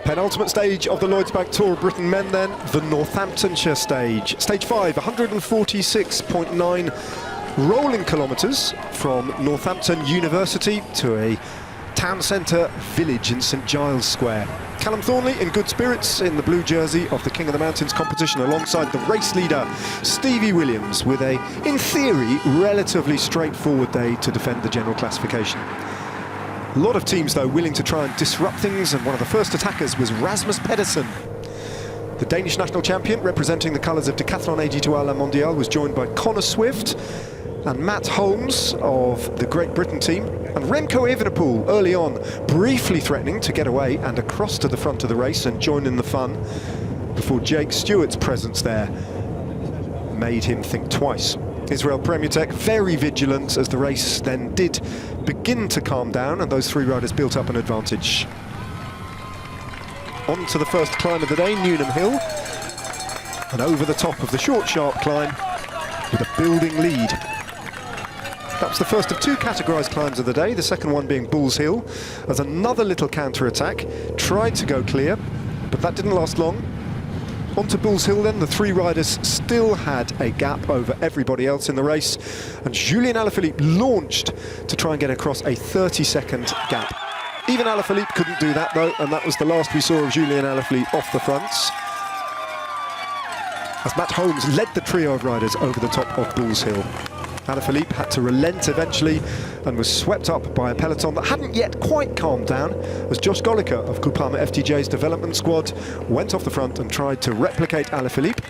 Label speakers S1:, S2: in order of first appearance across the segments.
S1: Penultimate stage of the Lloydsbank Tour of Britain men then, the Northamptonshire stage. Stage 5, 146.9 rolling kilometres from Northampton University to a town centre village in St Giles Square. Callum Thornley in good spirits in the blue jersey of the King of the Mountains competition alongside the race leader Stevie Williams with a, in theory, relatively straightforward day to defend the general classification. A lot of teams though willing to try and disrupt things, and one of the first attackers was Rasmus Pedersen. The Danish national champion representing the colours of Decathlon AG2R La Mondiale was joined by Connor Swift and Matt Holmes of the Great Britain team, and Remco Evenepoel early on, briefly threatening to get away and across to the front of the race and join in the fun, before Jake Stewart's presence there made him think twice. Israel Premier Tech very vigilant as the race then did begin to calm down, and those three riders built up an advantage. On to the first climb of the day, Newnham Hill, and over the top of the short, sharp climb with a building lead. That was the first of two categorised climbs of the day, the second one being Bulls Hill, as another little counter-attack tried to go clear, but that didn't last long. On to Bulls Hill then, the three riders still had a gap over everybody else in the race, and Julien Alaphilippe launched to try and get across a 30-second gap. Even Alaphilippe couldn't do that though, and that was the last we saw of Julien Alaphilippe off the fronts, as Matt Holmes led the trio of riders over the top of Bulls Hill. Alaphilippe had to relent eventually and was swept up by a peloton that hadn't yet quite calmed down, as Josh Goliker of Groupama FDJ's development squad went off the front and tried to replicate Alaphilippe.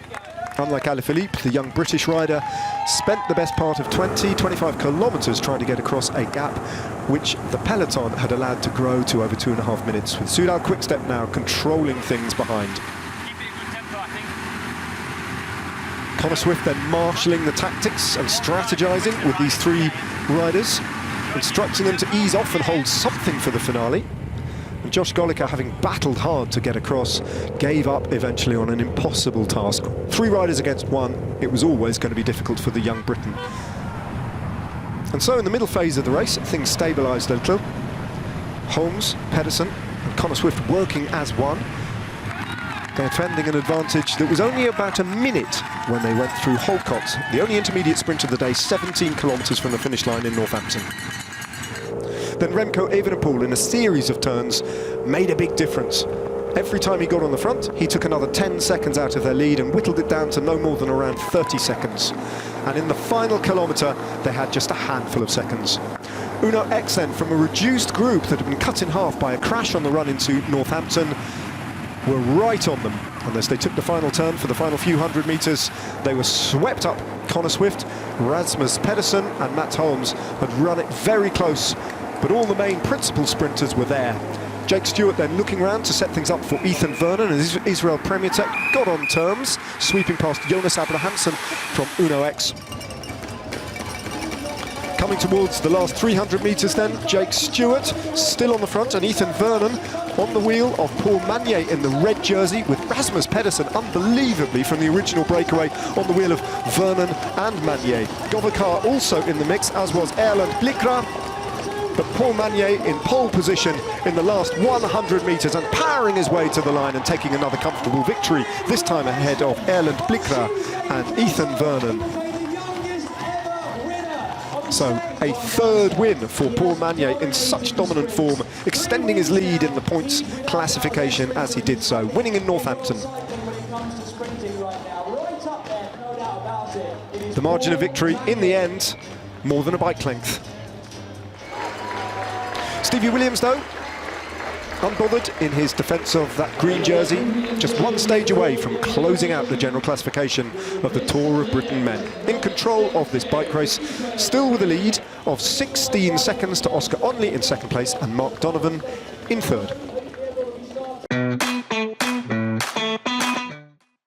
S1: Unlike Alaphilippe, the young British rider spent the best part of 20-25 kilometres trying to get across a gap which the peloton had allowed to grow to over 2.5 minutes, with Soudal Quickstep now controlling things behind. Connor Swift then marshalling the tactics and strategising with these three riders, instructing them to ease off and hold something for the finale. And Josh Goliker, having battled hard to get across, gave up eventually on an impossible task. Three riders against one, it was always going to be difficult for the young Briton. And so in the middle phase of the race, things stabilised a little. Holmes, Pedersen and Connor Swift working as one, defending an advantage that was only about a minute when they went through Holcott, the only intermediate sprint of the day, 17 kilometres from the finish line in Northampton. Then Remco Evenepoel, in a series of turns, made a big difference. Every time he got on the front, he took another 10 seconds out of their lead and whittled it down to no more than around 30 seconds. And in the final kilometre, they had just a handful of seconds. Uno X then, from a reduced group that had been cut in half by a crash on the run into Northampton, were right on them, and as they took the final turn for the final few hundred metres, they were swept up. Connor Swift, Rasmus Pedersen and Matt Holmes had run it very close, but all the main principal sprinters were there. Jake Stewart then looking round to set things up for Ethan Vernon, and Israel Premier Tech got on terms, sweeping past Jonas Abrahamsen from Uno X. Coming towards the last 300 metres then, Jake Stewart still on the front, and Ethan Vernon on the wheel of Paul Magnier in the red jersey, with Rasmus Pedersen unbelievably from the original breakaway on the wheel of Vernon and Magnier. Govakar also in the mix, as was Erland Blikra, but Paul Magnier in pole position in the last 100 metres and powering his way to the line and taking another comfortable victory, this time ahead of Erland Blikra and Ethan Vernon. So a third win for Paul Magnier in such dominant form, extending his lead in the points classification as he did so, winning in Northampton. The margin of victory in the end, more than a bike length. Stevie Williams though, unbothered in his defence of that green jersey, just one stage away from closing out the general classification of the Tour of Britain men. In control of this bike race, still with a lead of 16 seconds to Oscar Onley in second place and Mark Donovan in third.